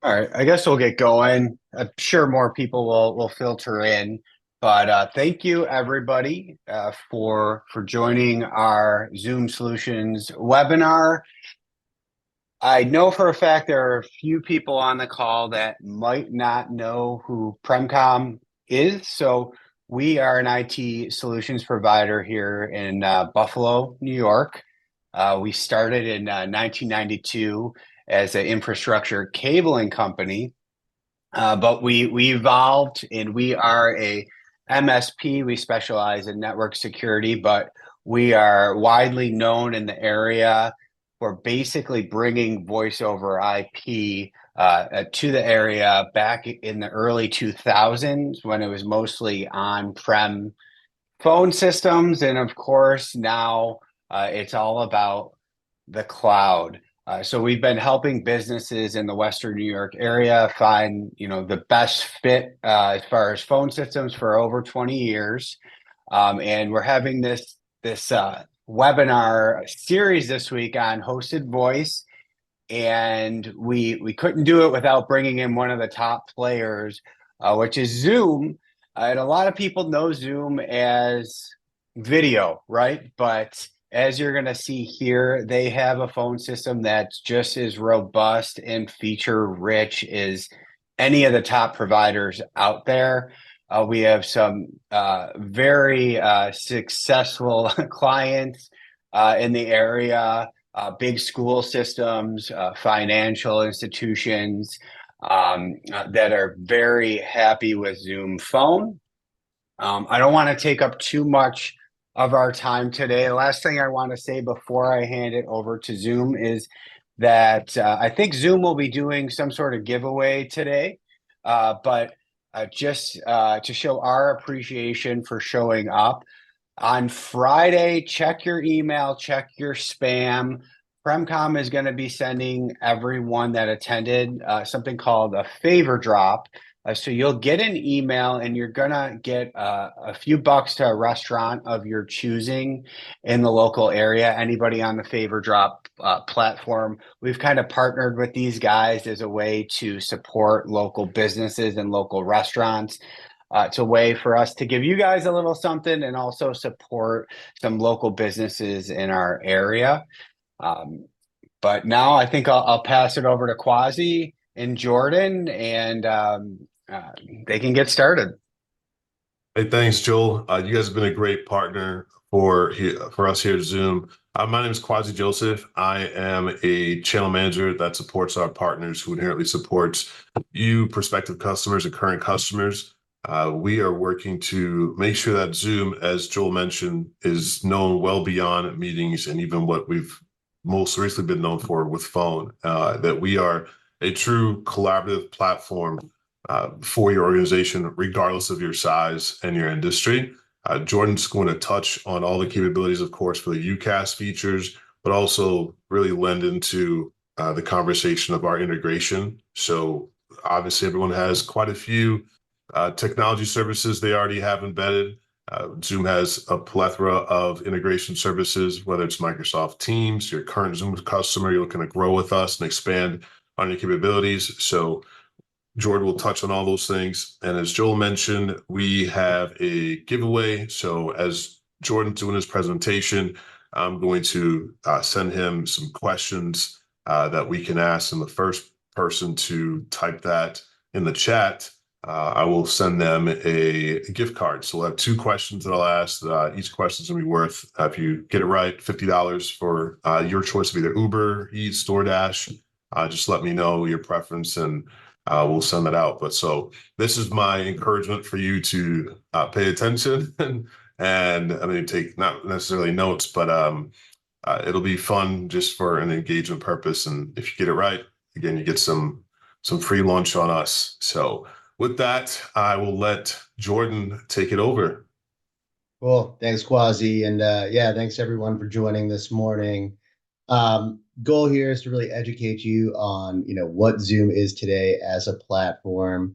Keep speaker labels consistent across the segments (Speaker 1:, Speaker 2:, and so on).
Speaker 1: All right, I guess we'll get going. I'm sure more people will filter in, but thank you everybody for joining our Zoom Solutions webinar. I know for a fact there are a few people on the call that might not know who PremCom is. So we are an IT solutions provider here in Buffalo, New York. We started in 1992 as an infrastructure cabling company. But we evolved and we are a MSP. We specialize in network security, but we are widely known in the area for basically bringing voice over IP to the area back in the early 2000s when it was mostly on-prem phone systems. And of course, now it's all about the cloud. So we've been helping businesses in the Western New York area find, the best fit as far as phone systems for over 20 years. And we're having this webinar series this week on hosted voice, and we couldn't do it without bringing in one of the top players, which is Zoom. And a lot of people know Zoom as video, right? But as you're going to see here, they have a phone system that's just as robust and feature rich as any of the top providers out there. We have some very successful clients in the area, big school systems, financial institutions that are very happy with Zoom Phone. I don't want to take up too much of our time today. The last thing I want to say before I hand it over to Zoom is that I think Zoom will be doing some sort of giveaway today, but just to show our appreciation for showing up. On Friday, check your email, check your spam. PremCom is going to be sending everyone that attended something called a favor drop. So you'll get an email and you're going to get a few bucks to a restaurant of your choosing in the local area. Anybody on the favor drop platform. We've kind of partnered with these guys as a way to support local businesses and local restaurants. It's a way for us to give you guys a little something and also support some local businesses in our area. But now I think I'll pass it over to Quasi and Jordan, and they can get started.
Speaker 2: Hey, thanks, Joel. You guys have been a great partner for us here at Zoom. My name is Quasi Joseph. I am a channel manager that supports our partners, who inherently supports you, prospective customers, and current customers. We are working to make sure that Zoom, as Joel mentioned, is known well beyond meetings and even what we've most recently been known for with phone, that we are a true collaborative platform for your organization, regardless of your size and your industry. Jordan's going to touch on all the capabilities, of course, for the UCaaS features, but also really lend into the conversation of our integration. So obviously everyone has quite a few technology services they already have embedded. Zoom has a plethora of integration services, whether it's Microsoft Teams, your current Zoom customer, you're looking to grow with us and expand on your capabilities. So Jordan will touch on all those things. And as Joel mentioned, we have a giveaway. So as Jordan's doing his presentation, I'm going to send him some questions that we can ask. And the first person to type that in the chat, I will send them a gift card. So we'll have two questions that I'll ask. Each question is going to be worth, if you get it right, $50 for your choice of either Uber, Eats, DoorDash. Just let me know your preference and we'll send that out. But so this is my encouragement for you to pay attention and I mean, take not necessarily notes, but it'll be fun just for an engagement purpose. And if you get it right, again, you get some free lunch on us. So with that, I will let Jordan take it over.
Speaker 3: Cool. Thanks, Quasi. And yeah, thanks everyone for joining this morning. Goal here is to really educate you on, what Zoom is today as a platform.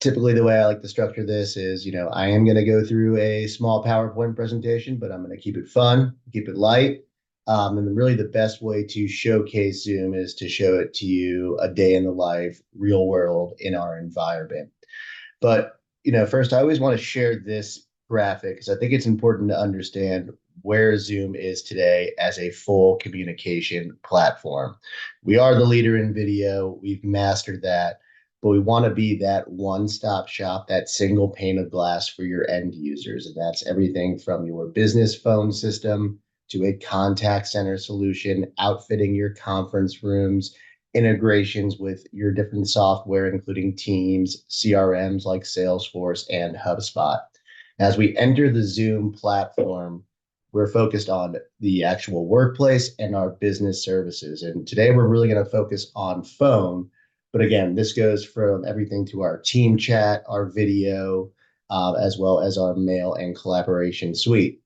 Speaker 3: Typically, the way I like to structure this is, I am going to go through a small PowerPoint presentation, but I'm going to keep it fun, keep it light. And really the best way to showcase Zoom is to show it to you a day in the life, real world in our environment. But, first, I always want to share this graphic because I think it's important to understand where Zoom is today as a full communication platform. We are the leader in video. We've mastered that, but we want to be that one-stop shop, that single pane of glass for your end users. And that's everything from your business phone system to a contact center solution, outfitting your conference rooms, integrations with your different software, including Teams, CRMs like Salesforce and HubSpot. As we enter the Zoom platform, we're focused on the actual workplace and our business services. And today we're really going to focus on phone. But again, this goes from everything to our team chat, our video, as well as our mail and collaboration suite.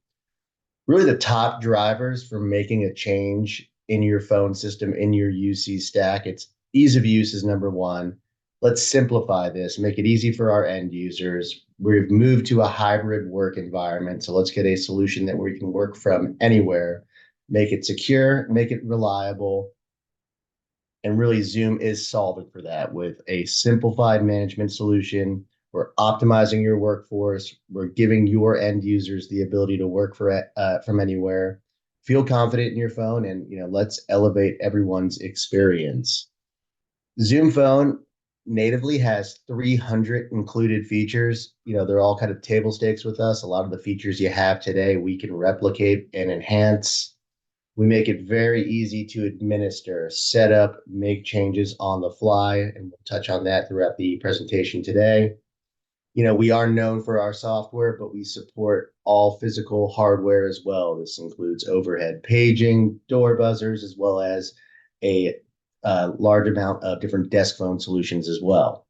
Speaker 3: Really the top drivers for making a change in your phone system, in your UC stack. It's ease of use is number one. Let's simplify this, make it easy for our end users. We've moved to a hybrid work environment. So let's get a solution that we can work from anywhere, make it secure, make it reliable. And really Zoom is solving for that with a simplified management solution. We're optimizing your workforce. We're giving your end users the ability to work from anywhere. Feel confident in your phone, and let's elevate everyone's experience. Zoom Phone natively has 300 included features. They're all kind of table stakes with us. A lot of the features you have today, we can replicate and enhance. We make it very easy to administer, set up, make changes on the fly, and we'll touch on that throughout the presentation today. We are known for our software, but we support all physical hardware as well. This includes overhead paging, door buzzers, as well as a large amount of different desk phone solutions as well.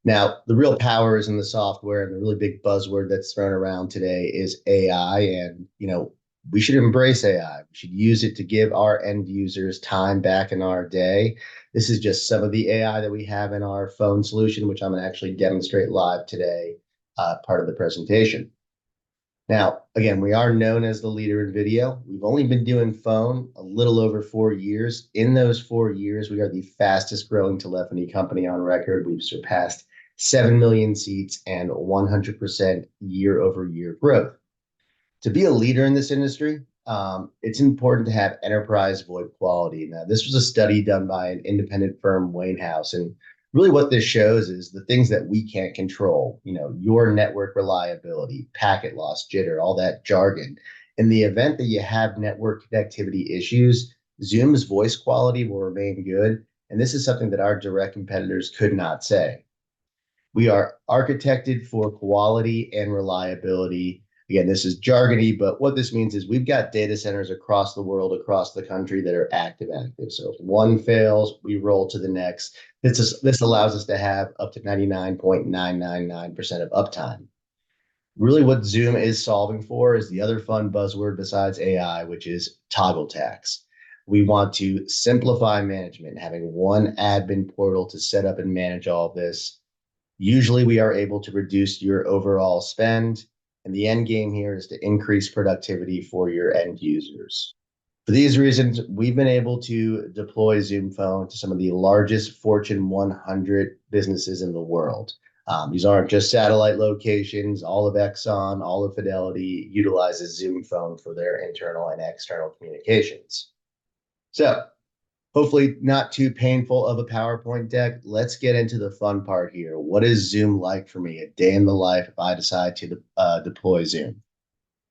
Speaker 3: Now, the real power is in the software, and the really big buzzword that's thrown around today is AI. And, we should embrace AI. We should use it to give our end users time back in our day. This is just some of the AI that we have in our phone solution, which I'm going to actually demonstrate live today, part of the presentation. Now, again, we are known as the leader in video. We've only been doing phone a little over 4 years. In those 4 years, we are the fastest growing telephony company on record. We've surpassed 7 million seats and 100% year-over-year growth. To be a leader in this industry, it's important to have enterprise VoIP quality. Now, this was a study done by an independent firm, Wayne House, and really what this shows is the things that we can't control, your network reliability, packet loss, jitter, all that jargon. In the event that you have network connectivity issues, Zoom's voice quality will remain good, and this is something that our direct competitors could not say. We are architected for quality and reliability. Again, this is jargony, but what this means is we've got data centers across the world, across the country that are active. So if one fails, we roll to the next. This allows us to have up to 99.999% of uptime. Really what Zoom is solving for is the other fun buzzword besides AI, which is toggle tax. We want to simplify management, having one admin portal to set up and manage all of this. Usually we are able to reduce your overall spend. And the end game here is to increase productivity for your end users. For these reasons, we've been able to deploy Zoom Phone to some of the largest Fortune 100 businesses in the world. These aren't just satellite locations. All of Exxon, all of Fidelity utilizes Zoom Phone for their internal and external communications. So hopefully not too painful of a PowerPoint deck. Let's get into the fun part here. What is Zoom like for me, a day in the life if I decide to deploy Zoom?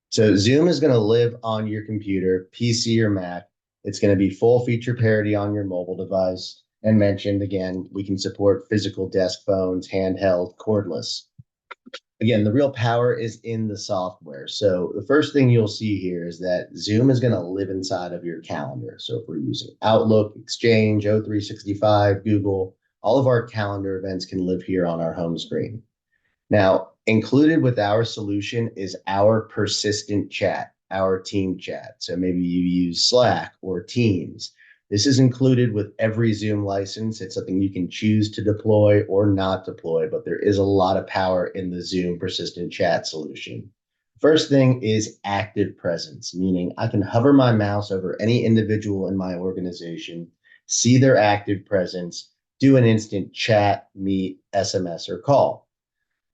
Speaker 3: So Zoom is going to live on your computer, PC or Mac. It's going to be full feature parity on your mobile device. And mentioned again, we can support physical desk phones, handheld, cordless. Again, the real power is in the software. So the first thing you'll see here is that Zoom is going to live inside of your calendar. So if we're using Outlook, Exchange, O365, Google, all of our calendar events can live here on our home screen. Now, included with our solution is our persistent chat, our team chat. So maybe you use Slack or Teams. This is included with every Zoom license. It's something you can choose to deploy or not deploy, but there is a lot of power in the Zoom persistent chat solution. First thing is active presence, meaning I can hover my mouse over any individual in my organization, see their active presence, do an instant chat, meet, SMS, or call.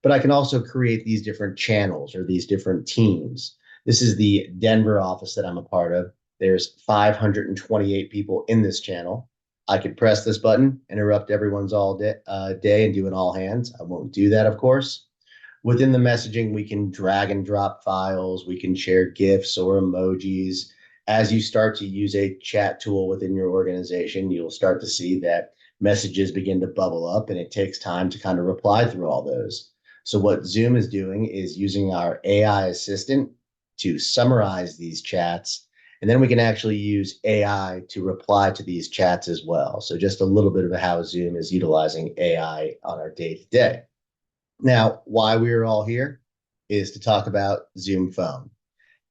Speaker 3: But I can also create these different channels or these different teams. This is the Denver office that I'm a part of. There's 528 people in this channel. I could press this button, interrupt everyone's day and do an all hands. I won't do that, of course. Within the messaging, we can drag and drop files. We can share GIFs or emojis. As you start to use a chat tool within your organization, you'll start to see that messages begin to bubble up, and it takes time to kind of reply through all those. So what Zoom is doing is using our AI assistant to summarize these chats, and then we can actually use AI to reply to these chats as well. So just a little bit of how Zoom is utilizing AI on our day-to-day. Now, why we're all here is to talk about Zoom Phone.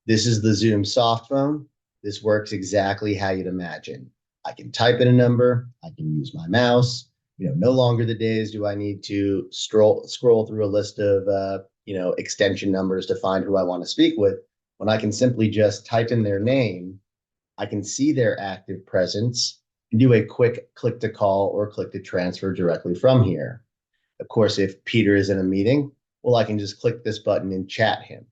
Speaker 3: This is the Zoom soft phone. This works exactly how you'd imagine. I can type in a number. I can use my mouse. No longer the days do I need to scroll through a list of extension numbers to find who I want to speak with. When I can simply just type in their name, I can see their active presence and do a quick click to call or click to transfer directly from here. Of course, if Peter is in a meeting, well, I can just click this button and chat him.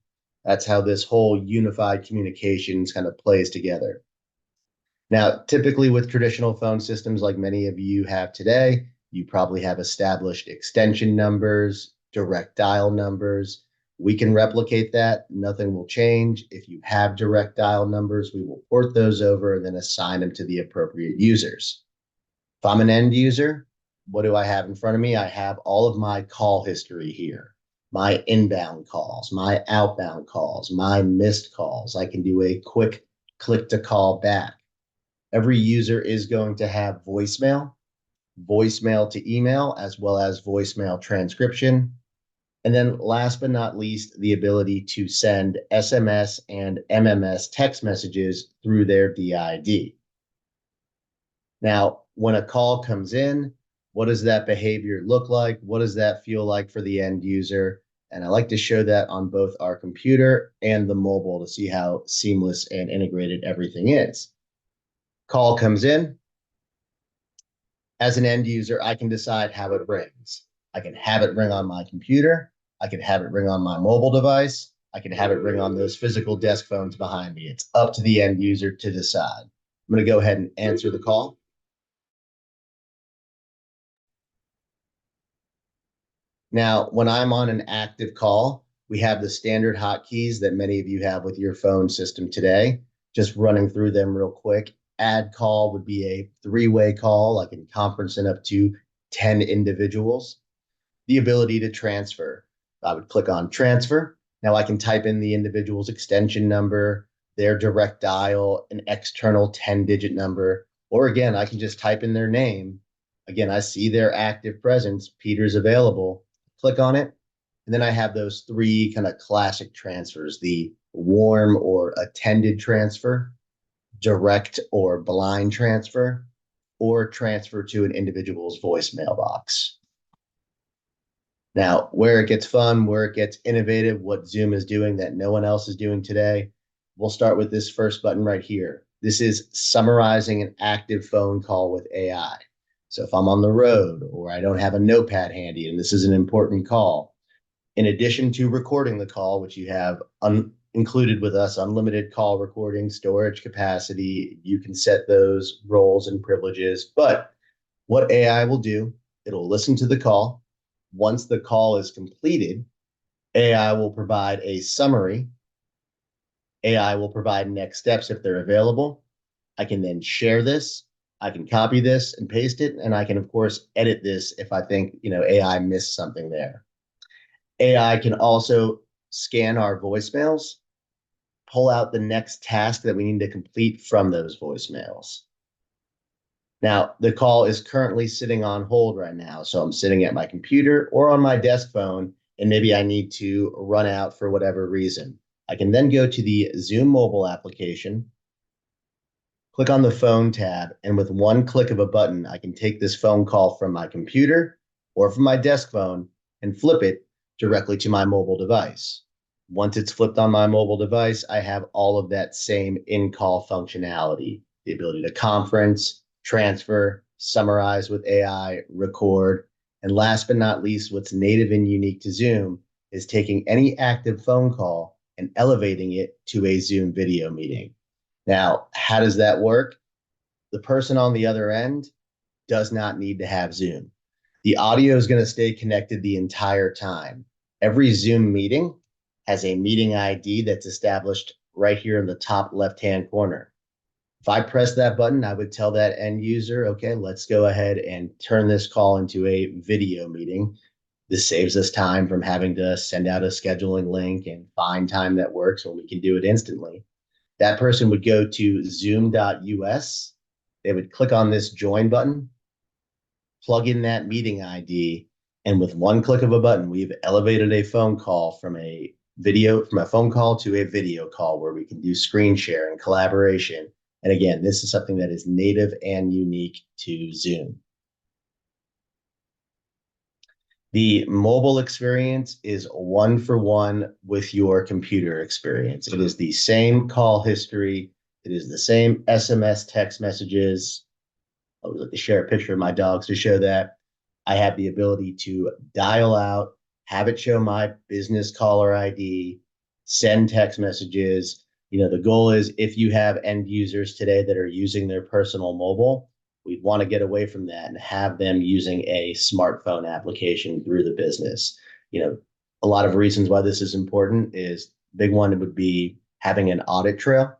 Speaker 3: That's how this whole unified communications kind of plays together. Now, typically with traditional phone systems like many of you have today, you probably have established extension numbers, direct dial numbers. We can replicate that. Nothing will change. If you have direct dial numbers, we will port those over and then assign them to the appropriate users. If I'm an end user, what do I have in front of me? I have all of my call history here, my inbound calls, my outbound calls, my missed calls. I can do a quick click to call back. Every user is going to have voicemail to email, as well as voicemail transcription. And then last but not least, the ability to send SMS and MMS text messages through their DID. Now, when a call comes in, what does that behavior look like? What does that feel like for the end user? And I like to show that on both our computer and the mobile to see how seamless and integrated everything is. Call comes in. As an end user, I can decide how it rings. I can have it ring on my computer. I can have it ring on my mobile device. I can have it ring on those physical desk phones behind me. It's up to the end user to decide. I'm going to go ahead and answer the call. Now, when I'm on an active call, we have the standard hotkeys that many of you have with your phone system today. Just running through them real quick. Add call would be a three-way call. I can conference in up to 10 individuals. The ability to transfer. I would click on transfer. Now I can type in the individual's extension number, their direct dial, an external 10-digit number, or again, I can just type in their name. Again, I see their active presence. Peter's available. Click on it. And then I have those three kind of classic transfers, the warm or attended transfer, direct or blind transfer, or transfer to an individual's voicemail box. Now, where it gets fun, where it gets innovative, what Zoom is doing that no one else is doing today, we'll start with this first button right here. This is summarizing an active phone call with AI. So if I'm on the road or I don't have a notepad handy and this is an important call, in addition to recording the call, which you have included with us, unlimited call recording, storage capacity, you can set those roles and privileges. But what AI will do, it'll listen to the call. Once the call is completed, AI will provide a summary. AI will provide next steps if they're available. I can then share this. I can copy this and paste it, and I can, of course, edit this if I think AI missed something there. AI can also scan our voicemails, pull out the next task that we need to complete from those voicemails. Now, the call is currently sitting on hold right now, so I'm sitting at my computer or on my desk phone, and maybe I need to run out for whatever reason. I can then go to the Zoom mobile application, click on the phone tab, and with one click of a button, I can take this phone call from my computer or from my desk phone and flip it directly to my mobile device. Once it's flipped on my mobile device, I have all of that same in-call functionality, the ability to conference, transfer, summarize with AI, record, and last but not least, what's native and unique to Zoom is taking any active phone call and elevating it to a Zoom video meeting. Now, how does that work? The person on the other end does not need to have Zoom. The audio is going to stay connected the entire time. Every Zoom meeting has a meeting ID that's established right here in the top left-hand corner. If I press that button, I would tell that end user, okay, let's go ahead and turn this call into a video meeting. This saves us time from having to send out a scheduling link and find time that works when we can do it instantly. That person would go to zoom.us. They would click on this join button, plug in that meeting ID, and with one click of a button, we've elevated a phone call from a phone call to a video call where we can do screen share and collaboration. And again, this is something that is native and unique to Zoom. The mobile experience is one for one with your computer experience. It is the same call history. It is the same SMS text messages. I would like to share a picture of my dogs to show that. I have the ability to dial out, have it show my business caller ID, send text messages. The goal is if you have end users today that are using their personal mobile, we'd want to get away from that and have them using a smartphone application through the business. A lot of reasons why this is important is big one would be having an audit trail.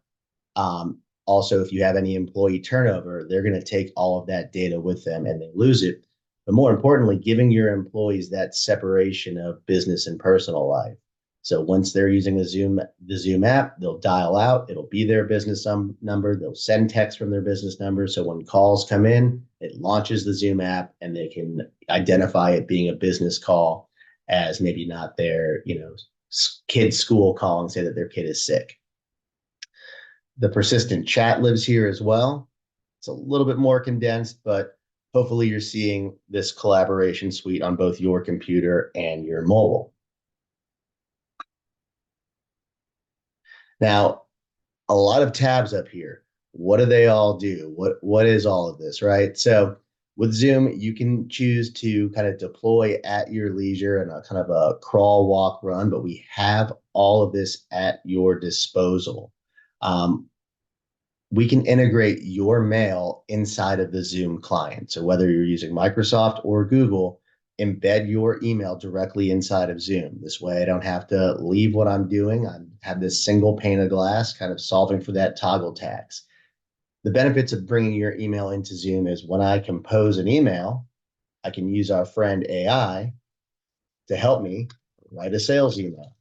Speaker 3: Also, if you have any employee turnover, they're going to take all of that data with them and they lose it. But more importantly, giving your employees that separation of business and personal life. So once they're using the Zoom app, they'll dial out, it'll be their business number, they'll send text from their business number. So when calls come in, it launches the Zoom app and they can identify it being a business call as maybe not their, kid's school call and say that their kid is sick. The persistent chat lives here as well. It's a little bit more condensed, but hopefully you're seeing this collaboration suite on both your computer and your mobile. Now, a lot of tabs up here. What do they all do? What is all of this, right? So with Zoom, you can choose to kind of deploy at your leisure and a kind of a crawl, walk, run, but we have all of this at your disposal. We can integrate your mail inside of the Zoom client. So whether you're using Microsoft or Google, embed your email directly inside of Zoom. This way I don't have to leave what I'm doing. I have this single pane of glass kind of solving for that toggle tax. The benefits of bringing your email into Zoom is when I compose an email, I can use our friend AI to help me write a sales email.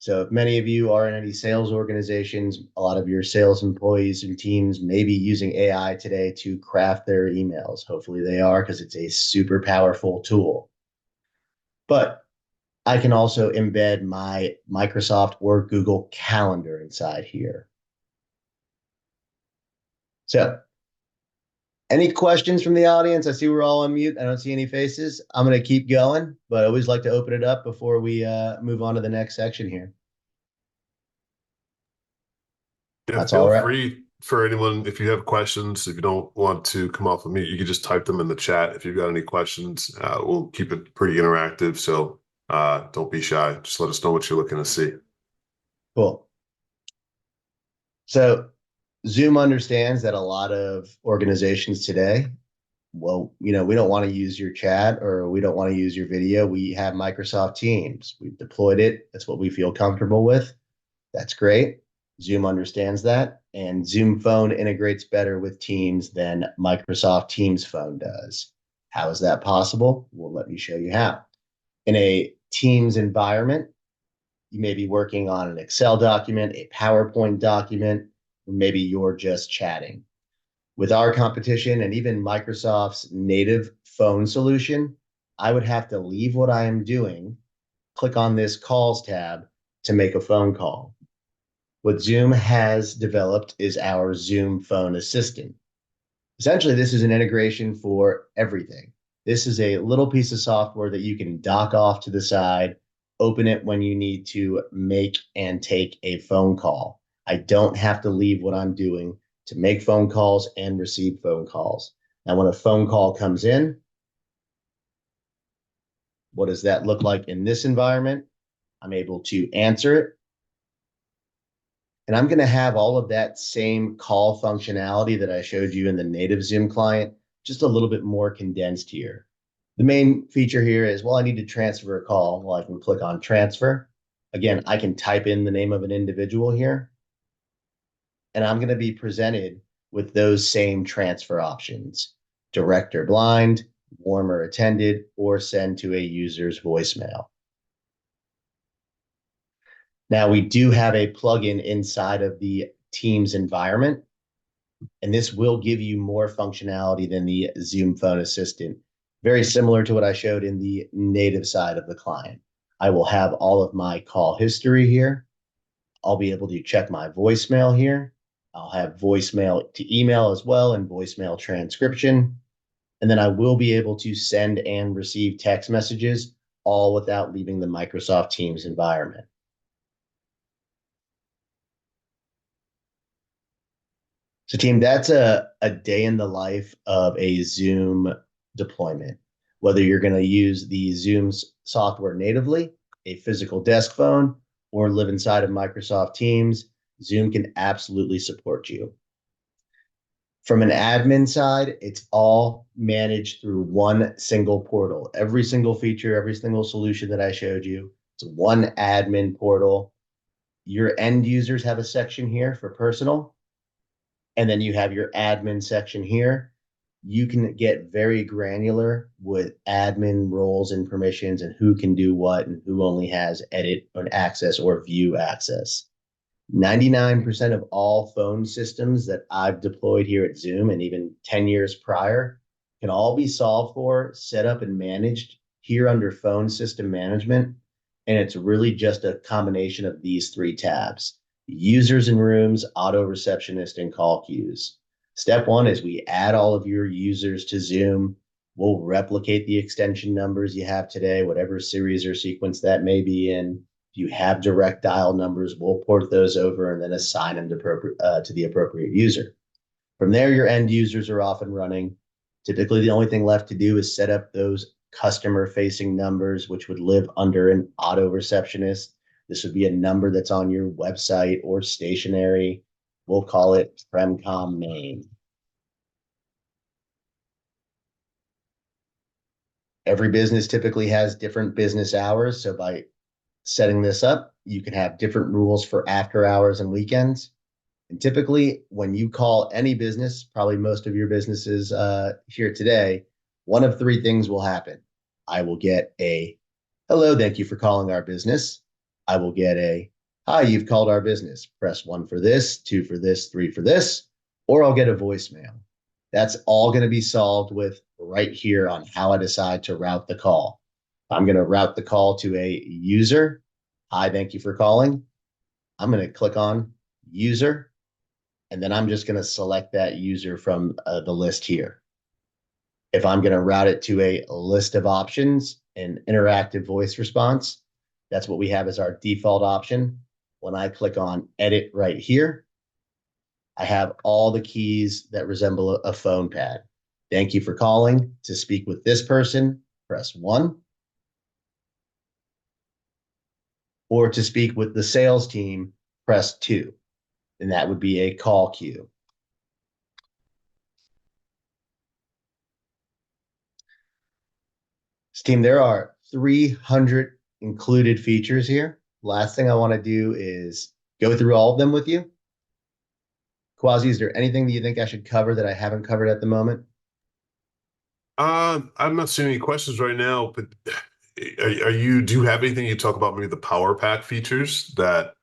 Speaker 3: So if many of you are in any sales organizations, a lot of your sales employees and teams may be using AI today to craft their emails. Hopefully they are, because it's a super powerful tool. But I can also embed my Microsoft or Google Calendar inside here. So any questions from the audience? I see we're all on mute. I don't see any faces. I'm going to keep going, but I always like to open it up before we move on to the next section here.
Speaker 2: Yeah,
Speaker 3: That's
Speaker 2: feel
Speaker 3: all right.
Speaker 2: free for anyone, if you have questions, if you don't want to come off of mute, you can just type them in the chat. If you've got any questions, we'll keep it pretty interactive. So don't be shy. Just let us know what you're looking to see.
Speaker 3: Cool. So Zoom understands that a lot of organizations today, well, we don't want to use your chat or we don't want to use your video. We have Microsoft Teams. We've deployed it. That's what we feel comfortable with. That's great. Zoom understands that. And Zoom Phone integrates better with Teams than Microsoft Teams Phone does. How is that possible? Well, let me show you how. In a Teams environment, you may be working on an Excel document, a PowerPoint document, or maybe you're just chatting. With our competition and even Microsoft's native phone solution, I would have to leave what I am doing, click on this calls tab to make a phone call. What Zoom has developed is our Zoom Phone Assistant. Essentially, this is an integration for everything. This is a little piece of software that you can dock off to the side, open it when you need to make and take a phone call. I don't have to leave what I'm doing to make phone calls and receive phone calls. Now, when a phone call comes in, what does that look like in this environment? I'm able to answer it. And I'm going to have all of that same call functionality that I showed you in the native Zoom client, just a little bit more condensed here. The main feature here is, well, I need to transfer a call. Well, I can click on transfer. Again, I can type in the name of an individual here, and I'm going to be presented with those same transfer options: direct or blind, warm or attended, or send to a user's voicemail. Now, we do have a plugin inside of the Teams environment, and this will give you more functionality than the Zoom Phone Assistant, very similar to what I showed in the native side of the client. I will have all of my call history here. I'll be able to check my voicemail here. I'll have voicemail to email as well, and voicemail transcription. And then I will be able to send and receive text messages, all without leaving the Microsoft Teams environment. So team, that's a day in the life of a Zoom deployment. Whether you're going to use the Zoom's software natively, a physical desk phone, or live inside of Microsoft Teams, Zoom can absolutely support you. From an admin side, it's all managed through one single portal. Every single feature, every single solution that I showed you, it's one admin portal. Your end users have a section here for personal, and then you have your admin section here. You can get very granular with admin roles and permissions and who can do what and who only has edit or access or view access. 99% of all phone systems that I've deployed here at Zoom, and even 10 years prior, can all be solved for, set up, and managed here under phone system management. And it's really just a combination of these three tabs: users and rooms, auto receptionist, and call queues. Step one is we add all of your users to Zoom. We'll replicate the extension numbers you have today, whatever series or sequence that may be in. If you have direct dial numbers, we'll port those over and then assign them to the appropriate user. From there, your end users are off and running. Typically, the only thing left to do is set up those customer-facing numbers, which would live under an auto receptionist. This would be a number that's on your website or stationary. We'll call it PremCom main. Every business typically has different business hours. So by setting this up, you can have different rules for after hours and weekends. And typically, when you call any business, probably most of your businesses here today, one of three things will happen. I will get a hello, thank you for calling our business. I will get a hi, you've called our business. Press 1 for this, 2 for this, 3 for this, or I'll get a voicemail. That's all going to be solved with right here on how I decide to route the call. I'm going to route the call to a user. Hi, thank you for calling. I'm going to click on user, and then I'm just going to select that user from the list here. If I'm going to route it to a list of options and interactive voice response, that's what we have as our default option. When I click on edit right here, I have all the keys that resemble a phone pad. Thank you for calling. To speak with this person, press 1. Or to speak with the sales team, press 2. And that would be a call queue. So team, there are 300 included features here. Last thing I want to do is go through all of them with you. Quasi, is there anything that you think I should cover that I haven't covered at the moment?
Speaker 2: I'm not seeing any questions right now, but do you have anything you talk about, maybe the Power Pack features that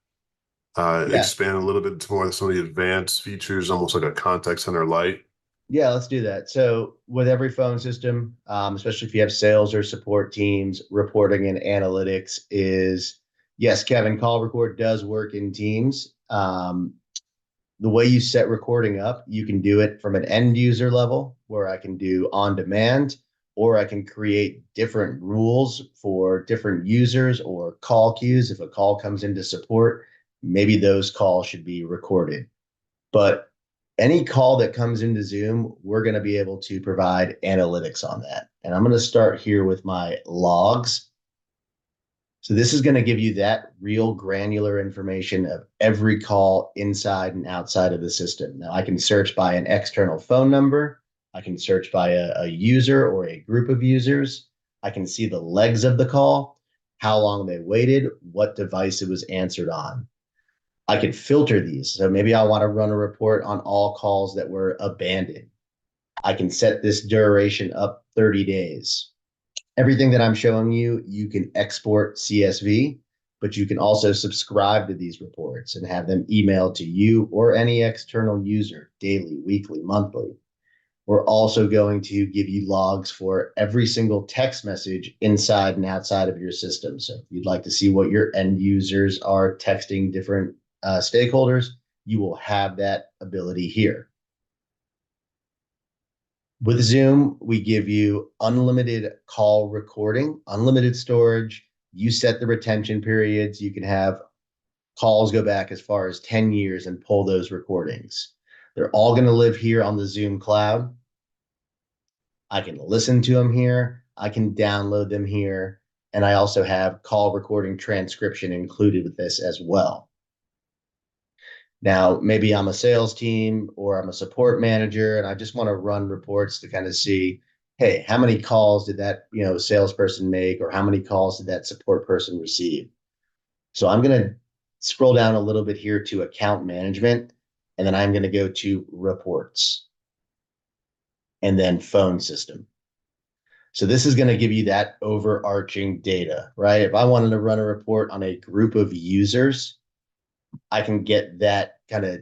Speaker 3: Yeah.
Speaker 2: expand a little bit to more some of the advanced features, almost like a contact center light?
Speaker 3: Yeah, let's do that. So with every phone system, especially if you have sales or support teams, reporting and analytics is, yes, Kevin, call record does work in Teams. The way you set recording up, you can do it from an end user level where I can do on demand, or I can create different rules for different users or call queues. If a call comes into support, maybe those calls should be recorded. But any call that comes into Zoom, we're going to be able to provide analytics on that. And I'm going to start here with my logs. So this is going to give you that real granular information of every call inside and outside of the system. Now I can search by an external phone number. I can search by a user or a group of users. I can see the legs of the call, how long they waited, what device it was answered on. I could filter these. So maybe I want to run a report on all calls that were abandoned. I can set this duration up 30 days. Everything that I'm showing you, you can export CSV, but you can also subscribe to these reports and have them emailed to you or any external user daily, weekly, monthly. We're also going to give you logs for every single text message inside and outside of your system. So if you'd like to see what your end users are texting different stakeholders, you will have that ability here. With Zoom, we give you unlimited call recording, unlimited storage. You set the retention periods. You can have calls go back as far as 10 years and pull those recordings. They're all going to live here on the Zoom cloud. I can listen to them here. I can download them here. And I also have call recording transcription included with this as well. Now, maybe I'm a sales team or I'm a support manager and I just want to run reports to kind of see, hey, how many calls did that, salesperson make, or how many calls did that support person receive? So I'm going to scroll down a little bit here to account management, and then I'm going to go to reports and then phone system. So this is going to give you that overarching data, right? If I wanted to run a report on a group of users, I can get that kind of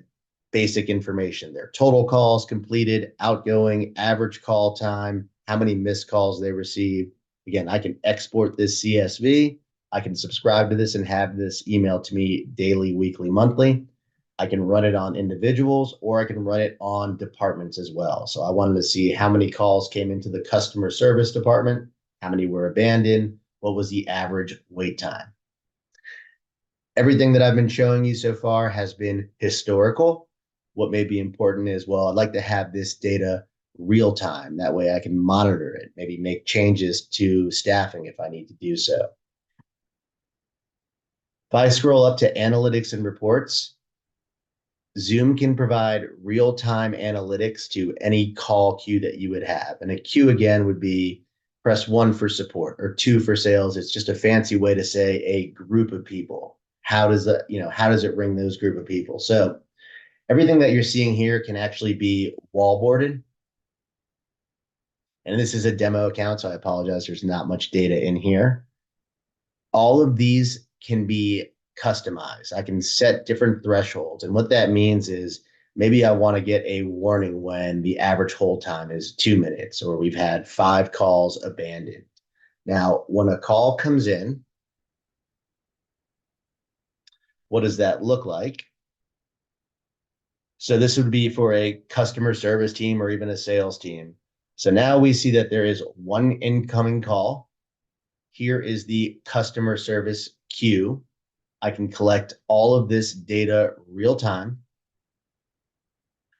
Speaker 3: basic information. Their total calls completed, outgoing, average call time, how many missed calls they received. Again, I can export this CSV. I can subscribe to this and have this emailed to me daily, weekly, monthly. I can run it on individuals, or I can run it on departments as well. So I wanted to see how many calls came into the customer service department, how many were abandoned, what was the average wait time. Everything that I've been showing you so far has been historical. What may be important is, well, I'd like to have this data real time. That way I can monitor it, maybe make changes to staffing if I need to do so. If I scroll up to analytics and reports, Zoom can provide real-time analytics to any call queue that you would have. And a queue, again, would be press 1 for support or 2 for sales. It's just a fancy way to say a group of people. How does it ring those group of people? So everything that you're seeing here can actually be wallboarded. And this is a demo account, so I apologize. There's not much data in here. All of these can be customized. I can set different thresholds. And what that means is maybe I want to get a warning when the average hold time is 2 minutes, or we've had 5 calls abandoned. Now, when a call comes in, what does that look like? So this would be for a customer service team or even a sales team. So now we see that there is one incoming call. Here is the customer service queue. I can collect all of this data real time.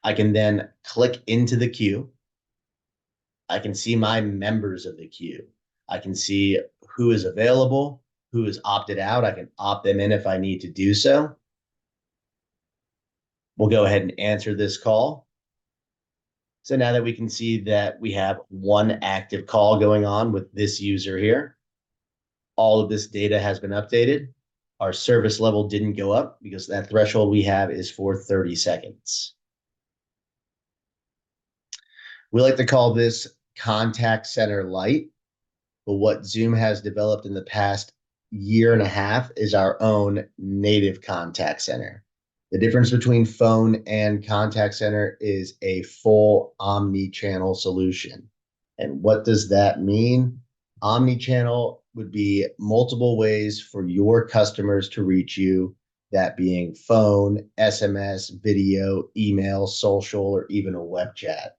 Speaker 3: I can then click into the queue. I can see my members of the queue. I can see who is available, who is opted out. I can opt them in if I need to do so. We'll go ahead and answer this call. So now that we can see that we have one active call going on with this user here, all of this data has been updated. Our service level didn't go up because that threshold we have is for 30 seconds. We like to call this contact center light, but what Zoom has developed in the past year and a half is our own native contact center. The difference between phone and contact center is a full omni-channel solution. And what does that mean? Omni-channel would be multiple ways for your customers to reach you, that being phone, SMS, video, email, social, or even a web chat.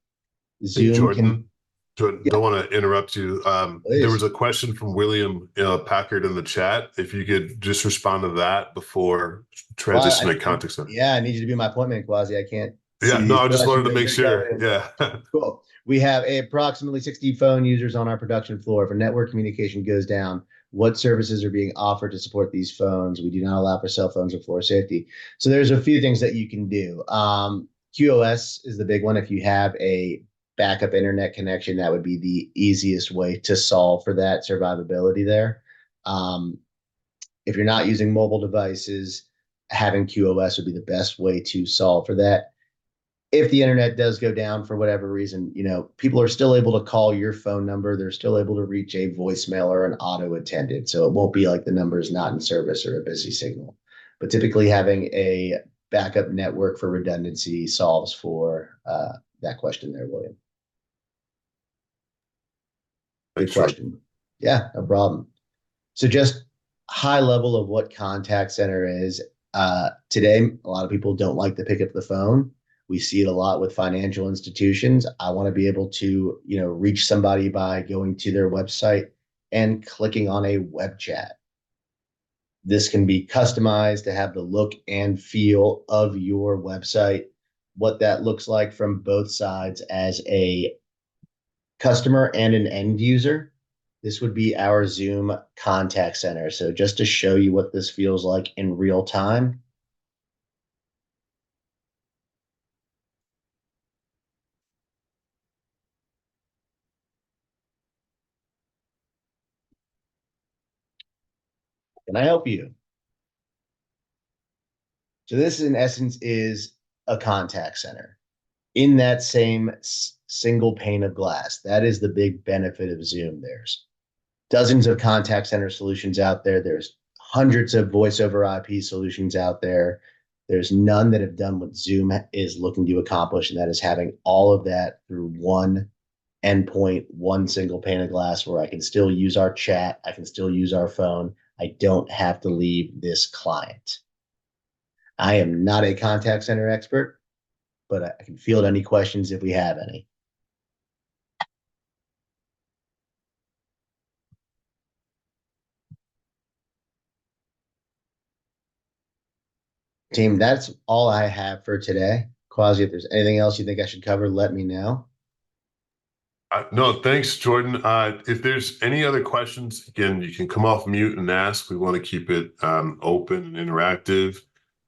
Speaker 2: Hey, Jordan. Don't want to interrupt you. There was
Speaker 3: Please.
Speaker 2: a question from William Packard in the chat. If you could just respond to that before
Speaker 3: Well,
Speaker 2: transitioning context.
Speaker 3: yeah, I need you to be my point man, Quasi. I can't
Speaker 2: Yeah,
Speaker 3: see
Speaker 2: no,
Speaker 3: these
Speaker 2: I just wanted
Speaker 3: questions
Speaker 2: to
Speaker 3: that
Speaker 2: make
Speaker 3: you're
Speaker 2: sure.
Speaker 3: coming in with.
Speaker 2: Yeah.
Speaker 3: Cool. We have approximately 60 phone users on our production floor. If a network communication goes down, what services are being offered to support these phones? We do not allow for cell phones or floor safety. So there's a few things that you can do. QoS is the big one. If you have a backup internet connection, that would be the easiest way to solve for that survivability there. If you're not using mobile devices, having QoS would be the best way to solve for that. If the internet does go down for whatever reason, people are still able to call your phone number. They're still able to reach a voicemail or an auto attendant. So it won't be like the number is not in service or a busy signal. But typically having a backup network for redundancy solves for that question there, William. Good question. Yeah, no problem. So just high level of what contact center is. Today, a lot of people don't like to pick up the phone. We see it a lot with financial institutions. I want to be able to, reach somebody by going to their website and clicking on a web chat. This can be customized to have the look and feel of your website, what that looks like from both sides as a customer and an end user. This would be our Zoom contact center. So just to show you what this feels like in real time. Can I help you? So this in essence is a contact center in that same single pane of glass. That is the big benefit of Zoom. There's dozens of contact center solutions out there. There's hundreds of voice over IP solutions out there. There's none that have done what Zoom is looking to accomplish, and that is having all of that through one endpoint, one single pane of glass where I can still use our chat. I can still use our phone. I don't have to leave this client. I am not a contact center expert, but I can field any questions if we have any. Team, that's all I have for today. Quasi, if there's anything else you think I should cover, let me know.
Speaker 2: No, thanks, Jordan. If there's any other questions, again, you can come off mute and ask. We want to keep it open and interactive.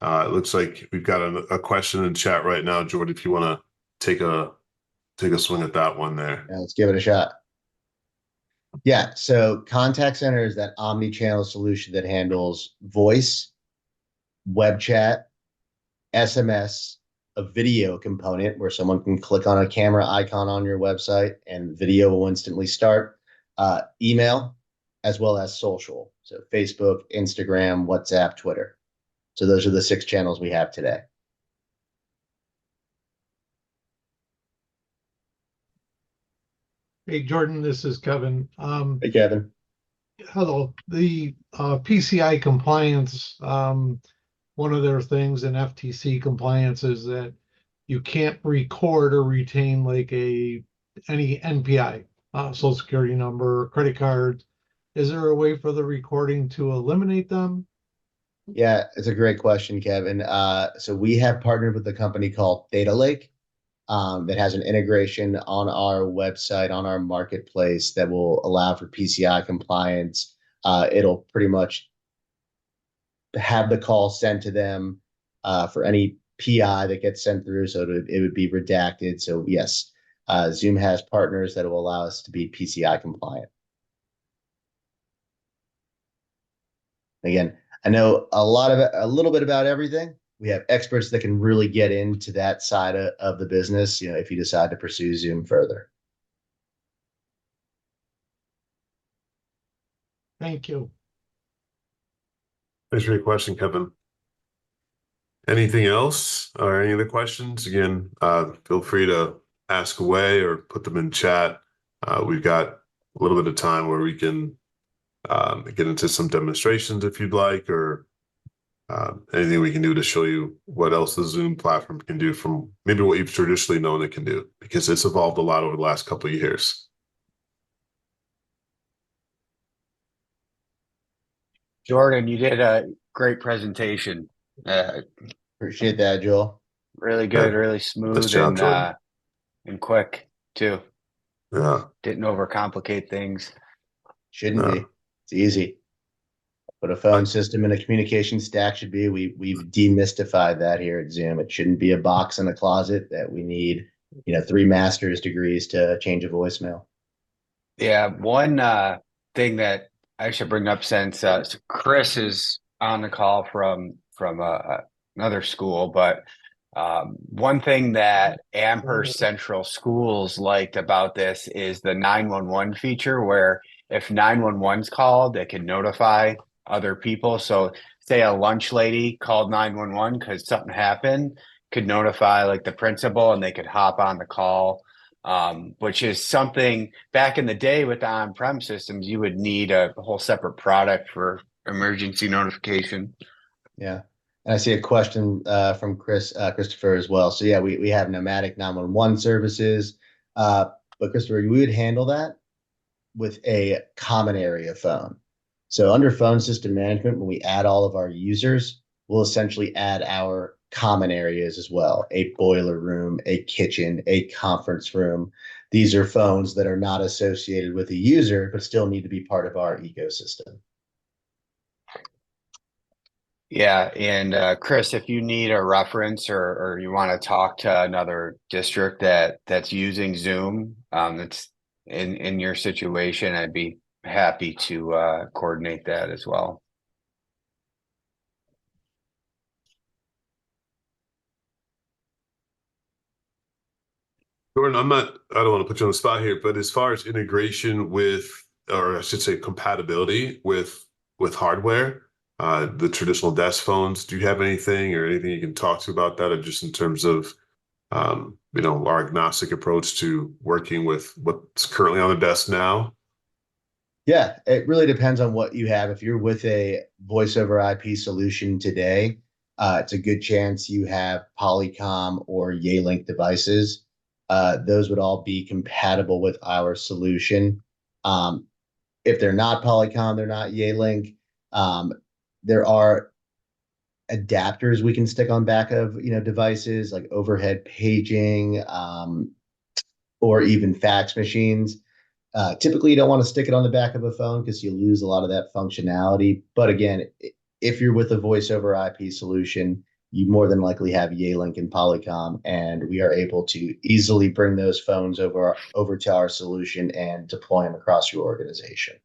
Speaker 2: It looks like we've got a question in chat right now, Jordan. If you want to take a swing at that one there.
Speaker 3: Yeah, let's give it a shot. Yeah, so contact center is that omni-channel solution that handles voice, web chat, SMS, a video component where someone can click on a camera icon on your website and video will instantly start, email, as well as social. So Facebook, Instagram, WhatsApp, Twitter. So those are the 6 channels we have today.
Speaker 4: Hey, Jordan, this is Kevin.
Speaker 3: Hey, Kevin.
Speaker 4: Hello. The PCI compliance, one of their things in FTC compliance is that you can't record or retain like any NPI, social security number, credit cards. Is there a way for the recording to eliminate them?
Speaker 3: Yeah, it's a great question, Kevin. So we have partnered with a company called Data Lake that has an integration on our website, on our marketplace that will allow for PCI compliance. It'll pretty much have the call sent to them for any PI that gets sent through. So it would be redacted. So yes, Zoom has partners that will allow us to be PCI compliant. Again, I know a little bit about everything. We have experts that can really get into that side of the business, if you decide to pursue Zoom further.
Speaker 4: Thank you.
Speaker 2: Thanks for your question, Kevin. Anything else or any other questions? Again, feel free to ask away or put them in chat. We've got a little bit of time where we can get into some demonstrations if you'd like, or anything we can do to show you what else the Zoom platform can do from maybe what you've traditionally known it can do, because it's evolved a lot over the last couple of years.
Speaker 1: Jordan, you did a great presentation.
Speaker 3: Appreciate that, Joel.
Speaker 1: Really good, really
Speaker 2: Nice
Speaker 1: smooth,
Speaker 2: job, Jordan.
Speaker 1: and quick too.
Speaker 2: Yeah.
Speaker 1: Didn't overcomplicate things.
Speaker 3: Shouldn't
Speaker 2: Yeah.
Speaker 3: be. It's easy. What a
Speaker 2: I-
Speaker 3: phone system and a communication stack should be. We've demystified that here at Zoom. It shouldn't be a box in a closet that we need, 3 master's degrees to change a voicemail.
Speaker 1: Yeah, one thing that I should bring up since so Chris is on the call from another school, but one thing that Amherst Central Schools liked about this is the 911 feature, where if 911's called, it can notify other people. So, say a lunch lady called 911 because something happened, could notify like the principal, and they could hop on the call. Which is something back in the day with the on-prem systems, you would need a whole separate product for emergency notification.
Speaker 3: Yeah. And I see a question from Christopher as well. So yeah, we have nomadic 911 services. But Christopher, we would handle that with a common area phone. So under phone system management, when we add all of our users, we'll essentially add our common areas as well, a boiler room, a kitchen, a conference room. These are phones that are not associated with a user, but still need to be part of our ecosystem.
Speaker 1: Yeah, and Chris, if you need a reference or you want to talk to another district that's using Zoom, that's in your situation, I'd be happy to coordinate that as well.
Speaker 2: Jordan, I don't want to put you on the spot here, but as far as integration with, or I should say compatibility with hardware, the traditional desk phones, do you have anything or anything you can talk to about that, or just in terms of our agnostic approach to working with what's currently on the desk now?
Speaker 3: Yeah, it really depends on what you have. If you're with a voice over IP solution today, it's a good chance you have Polycom or Yealink devices. Those would all be compatible with our solution. If they're not Polycom, they're not Yealink. There are adapters we can stick on back of devices like overhead paging, or even fax machines. Typically, you don't want to stick it on the back of a phone because you lose a lot of that functionality. But again, if you're with a voice over IP solution, you more than likely have Yealink and Polycom, and we are able to easily bring those phones over to our solution and deploy them across your organization.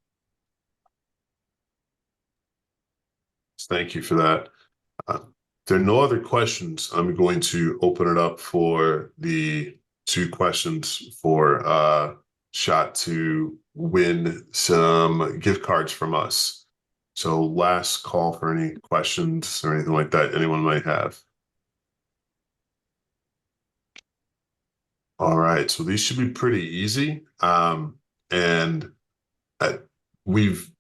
Speaker 2: Thank you for that. If there are no other questions, I'm going to open it up for the 2 questions for shot to win some gift cards from us. So last call for any questions or anything like that anyone might have. All right, so these should be pretty easy. And we've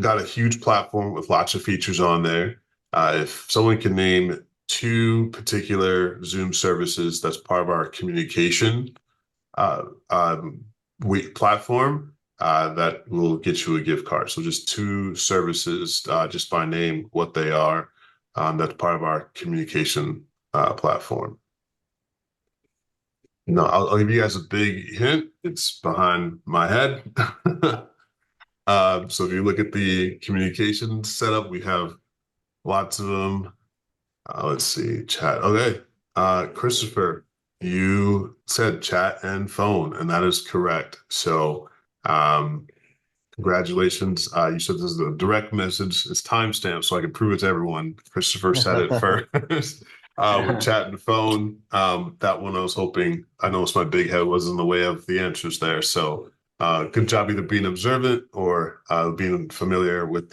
Speaker 2: got a huge platform with lots of features on there. If someone can name 2 particular Zoom services that's part of our communication platform, that will get you a gift card. So just 2 services, just by name, what they are, that's part of our communication platform. No, I'll give you guys a big hint. It's behind my head. So if you look at the communication setup, we have lots of them. Let's see, chat. Okay. Christopher, you said chat and phone, and that is correct. So congratulations. You said this is a direct message. It's timestamped so I can prove it to everyone. Christopher said it first. With chat and phone, that one I was hoping, I noticed my big head was in the way of the answers there. So good job either being observant or being familiar with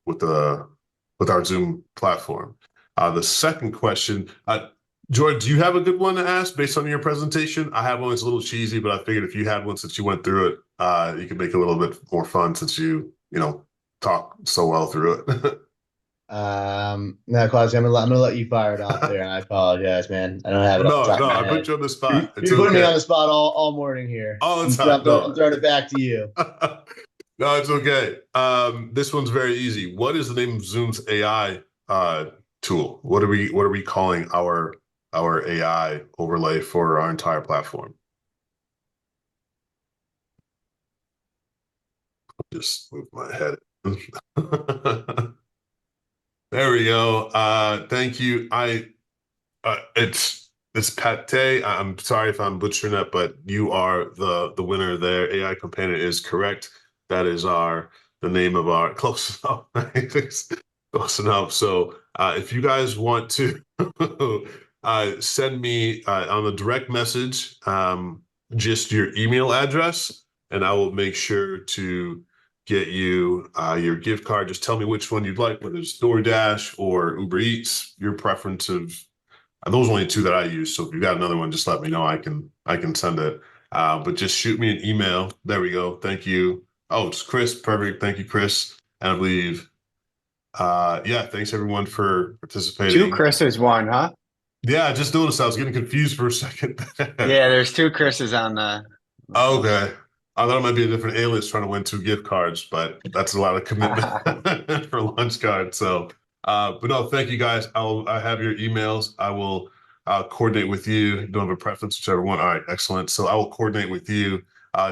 Speaker 2: with our Zoom platform. The second question, George, do you have a good one to ask based on your presentation? I have one that's a little cheesy, but I figured if you had one since you went through it, you could make it a little bit more fun since you talk so well through it.
Speaker 3: No, Quasi, I'm gonna let you fire it off there. I apologize, man. I don't have it off the top of
Speaker 2: No,
Speaker 3: my
Speaker 2: I
Speaker 3: head.
Speaker 2: put you on the spot. It's
Speaker 3: You're putting me
Speaker 2: okay.
Speaker 3: on the spot all morning here.
Speaker 2: All the
Speaker 3: I'm
Speaker 2: time.
Speaker 3: throwing it back to you.
Speaker 2: No, it's okay. This one's very easy. What is the name of Zoom's AI tool? What are we calling our AI overlay for our entire platform? Just move my head. There we go. Thank you. It's Pate. I'm sorry if I'm butchering that, but you are the winner there. AI Companion is correct. That is the name of our close enough. Close enough. So if you guys want to send me on a direct message just your email address, and I will make sure to get you your gift card. Just tell me which one you'd like, whether it's DoorDash or Uber Eats, your preference of. Those are only two that I use. So if you got another one, just let me know. I can send it. But just shoot me an email. There we go. Thank you. Oh, it's Chris. Perfect. Thank you, Chris. And I believe, yeah, thanks everyone for participating.
Speaker 1: Two Chris's, one, huh?
Speaker 2: Yeah, I just noticed I was getting confused for a second.
Speaker 1: Yeah, there's two Chris's on the.
Speaker 2: Okay. I thought it might be a different alias trying to win 2 gift cards, but that's a lot of commitment for lunch cards. So, but no, thank you guys. I have your emails. I will coordinate with you. You don't have a preference, whichever one. All right, excellent. So I will coordinate with you.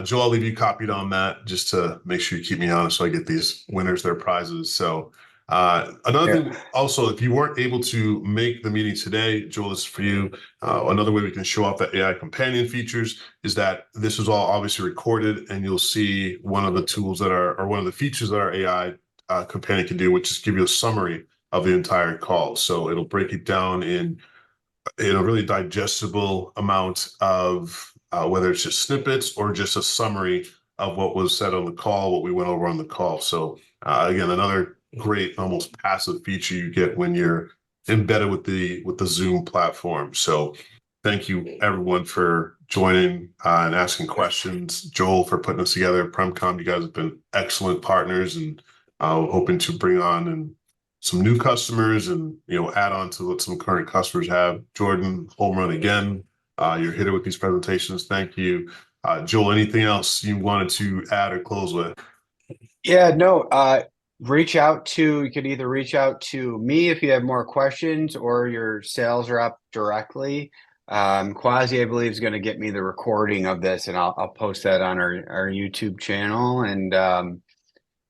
Speaker 2: Joe, I'll leave you copied on that just to make sure you keep me honest so I get these winners their prizes. So another thing also, if you weren't able to make the meeting today, Joel, this is for you. Another way we can show off the AI companion features is that this is all obviously recorded, and you'll see one of the tools that are, or one of the features that our AI companion can do, which is give you a summary of the entire call. So it'll break it down in a really digestible amount of whether it's just snippets or just a summary of what was said on the call, what we went over on the call. So again, another great, almost passive feature you get when you're embedded with the Zoom platform. So thank you everyone for joining and asking questions. Joel for putting us together. PremCom, you guys have been excellent partners, and hoping to bring on and some new customers and add on to what some current customers have. Jordan, home run again. You're a hitter with these presentations. Thank you. Joel, anything else you wanted to add or close with?
Speaker 1: Yeah, no, you could either reach out to me if you have more questions or your sales rep directly. Quasi, I believe, is going to get me the recording of this, and I'll post that on our YouTube channel. And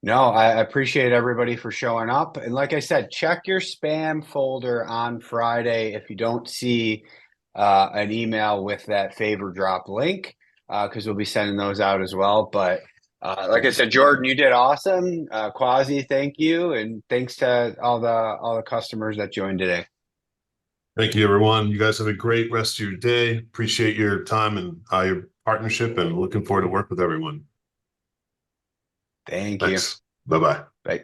Speaker 1: no, I appreciate everybody for showing up. And like I said, check your spam folder on Friday if you don't see an email with that favor drop link, because we'll be sending those out as well. But like I said, Jordan, you did awesome. Quasi, thank you, and thanks to all the customers that joined today.
Speaker 2: Thank you, everyone. You guys have a great rest of your day. Appreciate your time and your partnership, and looking forward to work with everyone.
Speaker 1: Thank you.
Speaker 2: Thanks. Bye-bye.
Speaker 1: Bye.